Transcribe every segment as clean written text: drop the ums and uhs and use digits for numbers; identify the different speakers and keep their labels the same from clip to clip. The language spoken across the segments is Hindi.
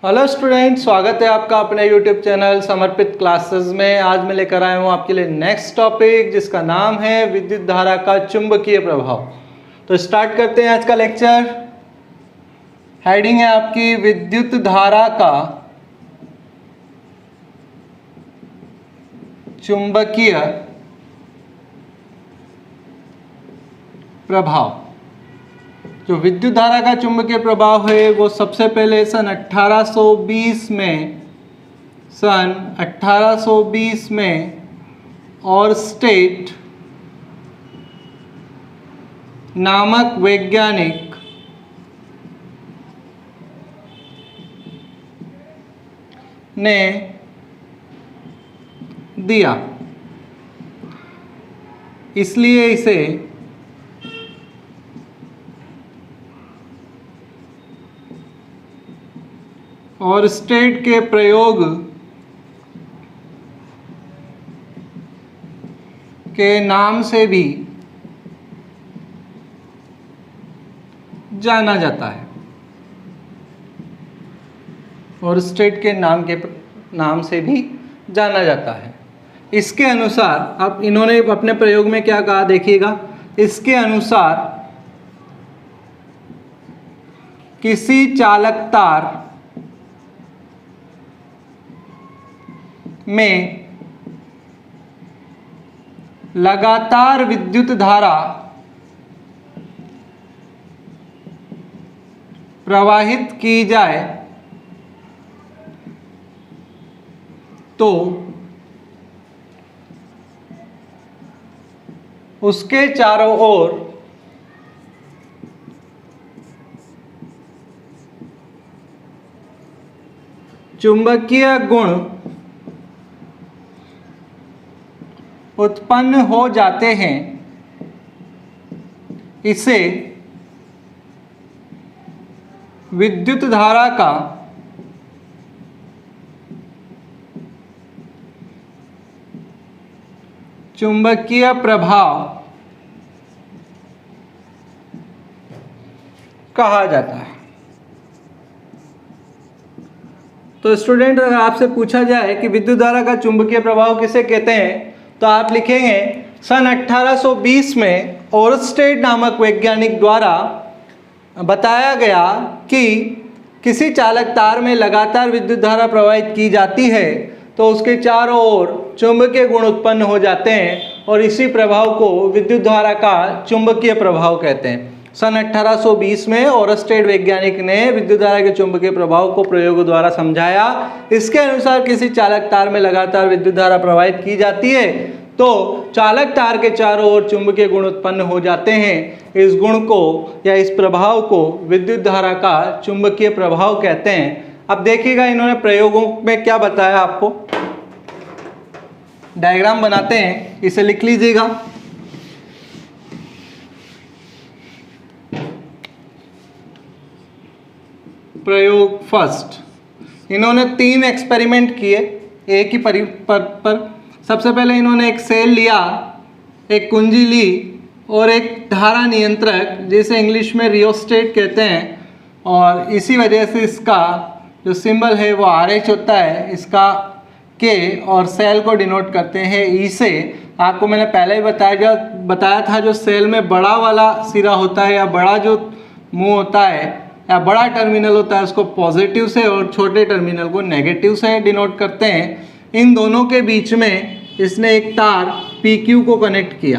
Speaker 1: हेलो स्टूडेंट, स्वागत है आपका अपने यूट्यूब चैनल समर्पित क्लासेस में। आज मैं लेकर आया हूँ आपके लिए नेक्स्ट टॉपिक जिसका नाम है विद्युत धारा का चुंबकीय प्रभाव। तो स्टार्ट करते हैं आज का लेक्चर। हेडिंग है आपकी विद्युत धारा का चुंबकीय प्रभाव। जो विद्युत धारा का चुंबकीय प्रभाव है वो सबसे पहले सन 1820 में ऑरस्टेड नामक वैज्ञानिक ने दिया, इसलिए इसे ऑरस्टेड के प्रयोग के नाम से भी जाना जाता है। ऑरस्टेड के नाम से भी जाना जाता है। इसके अनुसार अब इन्होंने अपने प्रयोग में क्या कहा देखिएगा। इसके अनुसार किसी चालक तार में लगातार विद्युत धारा प्रवाहित की जाए तो उसके चारों ओर चुंबकीय गुण उत्पन्न हो जाते हैं। इसे विद्युत धारा का चुंबकीय प्रभाव कहा जाता है। तो स्टूडेंट, अगर आपसे पूछा जाए कि विद्युत धारा का चुंबकीय प्रभाव किसे कहते हैं तो आप लिखेंगे सन 1820 में ऑरस्टेड नामक वैज्ञानिक द्वारा बताया गया कि किसी चालक तार में लगातार विद्युत धारा प्रवाहित की जाती है तो उसके चारों ओर चुंबकीय गुण उत्पन्न हो जाते हैं और इसी प्रभाव को विद्युत धारा का चुंबकीय प्रभाव कहते हैं। सन 1820 में ऑरस्टेड वैज्ञानिक ने विद्युत धारा के चुंबकीय प्रभाव को प्रयोग द्वारा समझाया। इसके अनुसार किसी चालक तार में लगातार विद्युत धारा प्रवाहित की जाती है तो चालक तार के चारों ओर चुंबकीय गुण उत्पन्न हो जाते हैं। इस गुण को या इस प्रभाव को विद्युत धारा का चुंबकीय प्रभाव कहते हैं। अब देखिएगा इन्होंने प्रयोगों में क्या बताया, आपको डायग्राम बनाते हैं, इसे लिख लीजिएगा। प्रयोग फर्स्ट, इन्होंने 3 एक्सपेरिमेंट किए एक ही पर। सबसे पहले इन्होंने एक सेल लिया, एक कुंजी ली और एक धारा नियंत्रक जिसे इंग्लिश में रियोस्टेट कहते हैं, और इसी वजह से इसका जो सिंबल है वो RH होता है, इसका K, और सेल को डिनोट करते हैं E से। आपको मैंने पहले ही बताया था जो सेल में बड़ा वाला सिरा होता है या बड़ा जो मुंह होता है या बड़ा टर्मिनल होता है उसको पॉजिटिव से और छोटे टर्मिनल को नेगेटिव से डिनोट करते हैं। इन दोनों के बीच में इसने एक तार PQ को कनेक्ट किया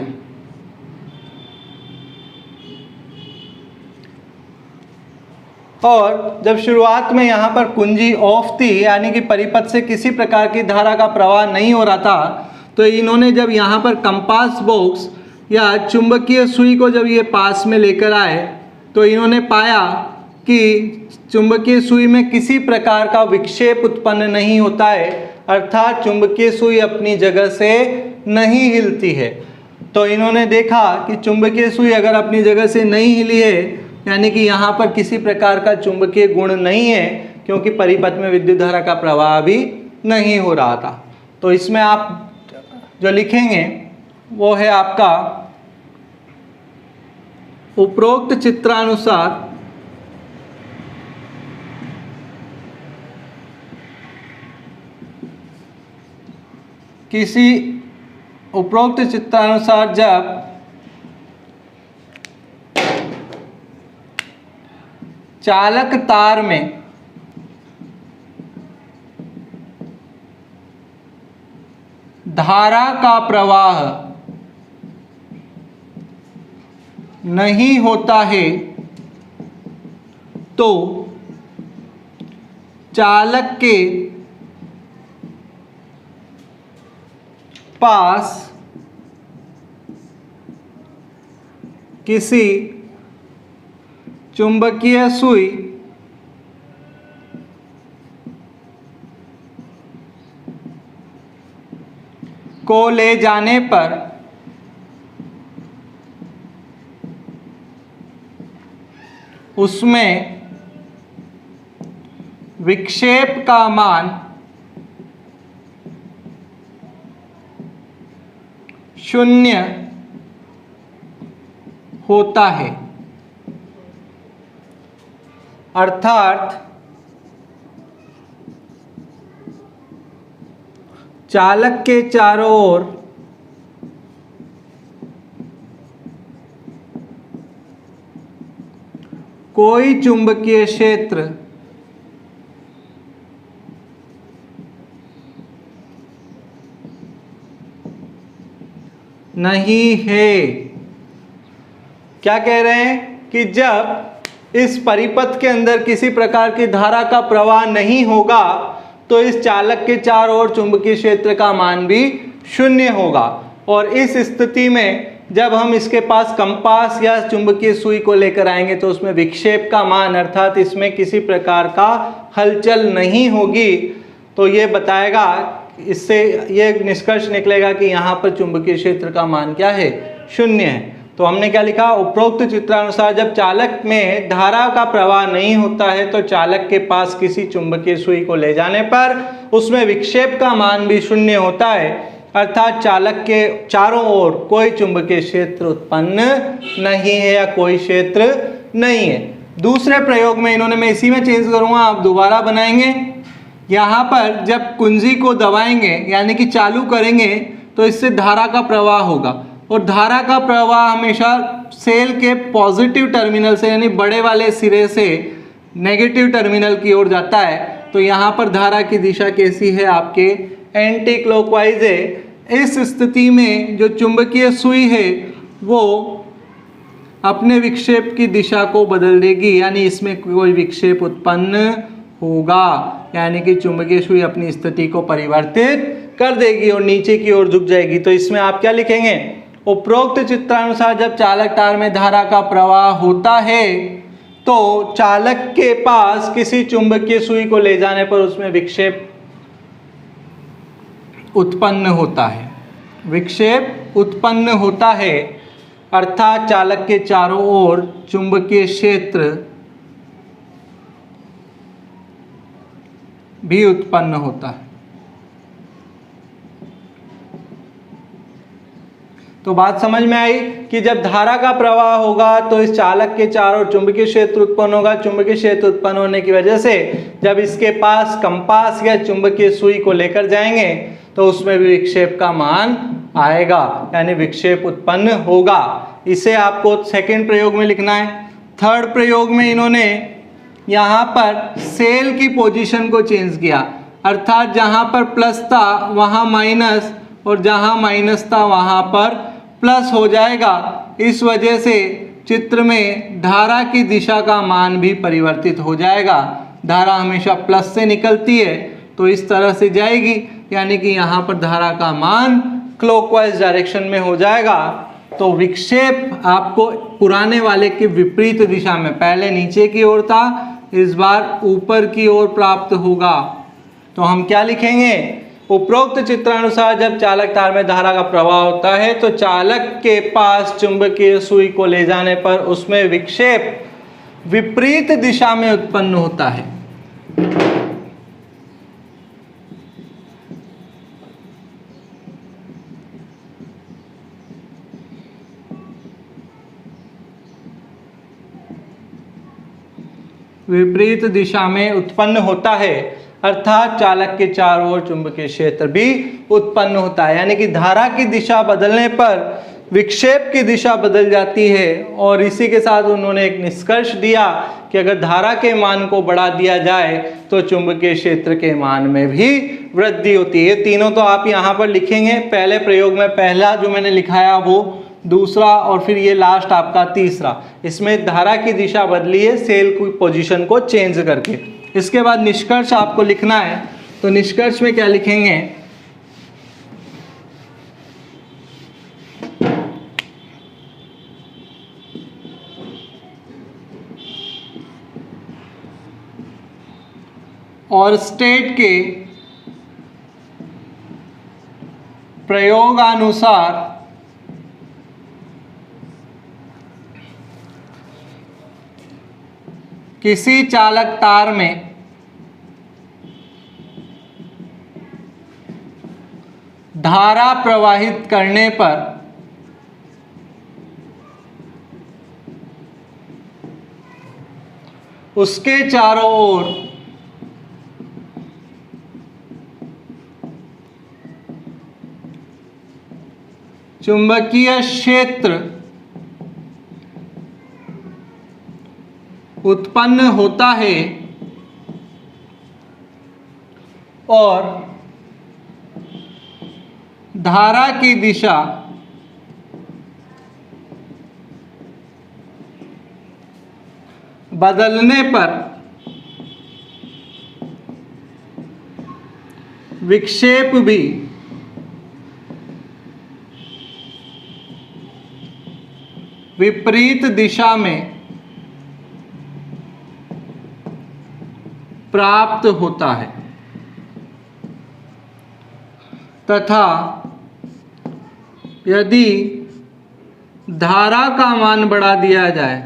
Speaker 1: और जब शुरुआत में यहाँ पर कुंजी ऑफ थी यानी कि परिपथ से किसी प्रकार की धारा का प्रवाह नहीं हो रहा था, तो इन्होंने जब यहाँ पर कंपास बॉक्स या चुंबकीय सुई को जब ये पास में लेकर आए तो इन्होंने पाया कि चुंबकीय सुई में किसी प्रकार का विक्षेप उत्पन्न नहीं होता है, अर्थात चुंबकीय सुई अपनी जगह से नहीं हिलती है। तो इन्होंने देखा कि चुंबकीय सुई अगर अपनी जगह से नहीं हिली है यानी कि यहाँ पर किसी प्रकार का चुंबकीय गुण नहीं है, क्योंकि परिपथ में विद्युत धारा का प्रवाह भी नहीं हो रहा था। तो इसमें आप जो लिखेंगे वो है आपका उपरोक्त चित्रानुसार किसी उपरोक्त चित्रानुसार जब चालक तार में धारा का प्रवाह नहीं होता है तो चालक के पास किसी चुंबकीय सुई को ले जाने पर उसमें विक्षेप का मान शून्य होता है। अर्थात चालक के चारों ओर कोई चुंबकीय क्षेत्र नहीं है। क्या कह रहे हैं कि जब इस परिपथ के अंदर किसी प्रकार की धारा का प्रवाह नहीं होगा तो इस चालक के चारों ओर चुंबकीय क्षेत्र का मान भी शून्य होगा। और इस स्थिति में जब हम इसके पास कंपास या चुंबकीय सुई को लेकर आएंगे तो उसमें विक्षेप का मान अर्थात इसमें किसी प्रकार का हलचल नहीं होगी। तो ये बताएगा, इससे ये निष्कर्ष निकलेगा कि यहाँ पर चुंबकीय क्षेत्र का मान क्या है, शून्य है। तो हमने क्या लिखा, उपरोक्त चित्रानुसार जब चालक में धारा का प्रवाह नहीं होता है तो चालक के पास किसी चुंबकीय सुई को ले जाने पर उसमें विक्षेप का मान भी शून्य होता है। अर्थात चालक के चारों ओर कोई चुंबकीय क्षेत्र उत्पन्न नहीं है या कोई क्षेत्र नहीं है। दूसरे प्रयोग में इन्होंने, मैं इसी में चेंज करूँगा, आप दोबारा बनाएंगे। यहाँ पर जब कुंजी को दबाएंगे यानी कि चालू करेंगे तो इससे धारा का प्रवाह होगा और धारा का प्रवाह हमेशा सेल के पॉजिटिव टर्मिनल से यानी बड़े वाले सिरे से नेगेटिव टर्मिनल की ओर जाता है। तो यहाँ पर धारा की दिशा कैसी है, आपके एंटी क्लॉकवाइज है। इस स्थिति में जो चुंबकीय सुई है वो अपने विक्षेप की दिशा को बदल देगी यानी इसमें कोई विक्षेप उत्पन्न होगा, यानी कि चुंबकीय सुई अपनी स्थिति को परिवर्तित कर देगी और नीचे की ओर झुक जाएगी। तो इसमें आप क्या लिखेंगे, उपरोक्त चित्रानुसार जब चालक तार में धारा का प्रवाह होता है तो चालक के पास किसी चुंबकीय सुई को ले जाने पर उसमें विक्षेप उत्पन्न होता है, विक्षेप उत्पन्न होता है। अर्थात चालक के चारों ओर चुंबकीय क्षेत्र भी उत्पन्न होता है। तो बात समझ में आई कि जब धारा का प्रवाह होगा तो इस चालक के चारों ओर चुंबकीय क्षेत्र उत्पन्न होगा। चुंबकीय क्षेत्र उत्पन्न होने की वजह से जब इसके पास कंपास या चुंबकीय सुई को लेकर जाएंगे तो उसमें भी विक्षेप का मान आएगा यानी विक्षेप उत्पन्न होगा। इसे आपको सेकंड प्रयोग में लिखना है। थर्ड प्रयोग में इन्होंने यहाँ पर सेल की पोजीशन को चेंज किया, अर्थात जहाँ पर प्लस था वहाँ माइनस और जहाँ माइनस था वहाँ पर प्लस हो जाएगा। इस वजह से चित्र में धारा की दिशा का मान भी परिवर्तित हो जाएगा। धारा हमेशा प्लस से निकलती है तो इस तरह से जाएगी यानी कि यहाँ पर धारा का मान क्लॉकवाइज डायरेक्शन में हो जाएगा। तो विक्षेप आपको पुराने वाले के विपरीत दिशा में, पहले नीचे की ओर था, इस बार ऊपर की ओर प्राप्त होगा। तो हम क्या लिखेंगे, उपरोक्त चित्रानुसार जब चालक तार में धारा का प्रवाह होता है तो चालक के पास चुंबकीय सुई को ले जाने पर उसमें विक्षेप विपरीत दिशा में उत्पन्न होता है। विपरीत दिशा में उत्पन्न होता है। अर्थात चालक के चारों ओर चुंबकीय क्षेत्र भी उत्पन्न होता है। यानी कि धारा की दिशा बदलने पर विक्षेप की दिशा बदल जाती है। और इसी के साथ उन्होंने एक निष्कर्ष दिया कि अगर धारा के मान को बढ़ा दिया जाए तो चुंबकीय क्षेत्र के मान में भी वृद्धि होती है। तीनों तो आप यहाँ पर लिखेंगे, पहले प्रयोग में पहला जो मैंने लिखाया वो, दूसरा और फिर ये लास्ट आपका तीसरा। इसमें धारा की दिशा बदली है सेल की पोजीशन को चेंज करके। इसके बाद निष्कर्ष आपको लिखना है, तो निष्कर्ष में क्या लिखेंगे, और स्टेट के प्रयोगानुसार किसी चालक तार में धारा प्रवाहित करने पर उसके चारों ओर चुंबकीय क्षेत्र उत्पन्न होता है और धारा की दिशा बदलने पर विक्षेप भी विपरीत दिशा में प्राप्त होता है तथा यदि धारा का मान बढ़ा दिया जाए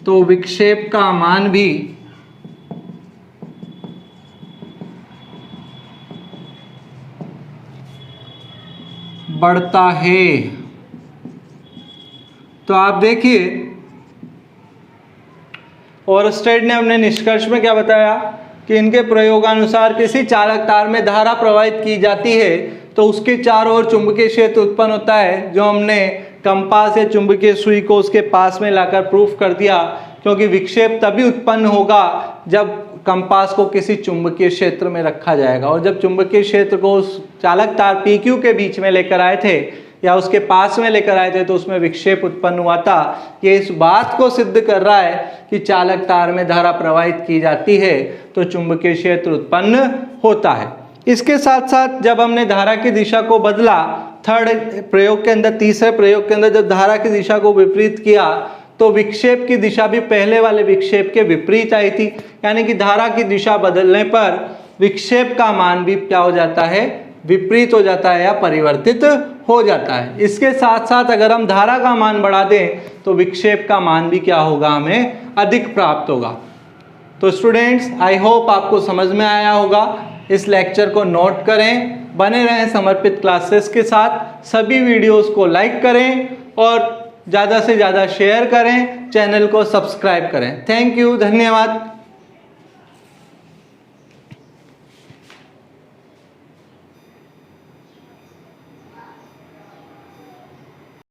Speaker 1: तो विक्षेप का मान भी बढ़ता है। तो आप देखिए, ओरस्टेड ने अपने निष्कर्ष में क्या बताया कि इनके प्रयोगानुसार किसी चालक तार में धारा प्रवाहित की जाती है तो उसके चारों ओर चुंबकीय क्षेत्र उत्पन्न होता है, जो हमने कंपास या चुंबकीय सुई को उसके पास में लाकर प्रूफ कर दिया। क्योंकि विक्षेप तभी उत्पन्न होगा जब कंपास को किसी चुंबकीय क्षेत्र में रखा जाएगा, और जब चुंबकीय क्षेत्र को उस चालक तार PQ के बीच में लेकर आए थे या उसके पास में लेकर आए थे तो उसमें विक्षेप उत्पन्न हुआ था। ये इस बात को सिद्ध कर रहा है कि चालक तार में धारा प्रवाहित की जाती है तो चुंबकीय क्षेत्र उत्पन्न होता है। इसके साथ साथ जब हमने धारा की दिशा को बदला, थर्ड प्रयोग के अंदर, तीसरे प्रयोग के अंदर जब धारा की दिशा को विपरीत किया तो विक्षेप की दिशा भी पहले वाले विक्षेप के विपरीत आई थी। यानी कि धारा की दिशा बदलने पर विक्षेप का मान भी क्या हो जाता है, विपरीत हो जाता है या परिवर्तित हो जाता है। इसके साथ साथ अगर हम धारा का मान बढ़ा दें तो विक्षेप का मान भी क्या होगा, हमें अधिक प्राप्त होगा। तो स्टूडेंट्स, आई होप आपको समझ में आया होगा। इस लेक्चर को नोट करें, बने रहें समर्पित क्लासेस के साथ। सभी वीडियोस को लाइक करें और ज़्यादा से ज़्यादा शेयर करें, चैनल को सब्सक्राइब करें। थैंक यू, धन्यवाद।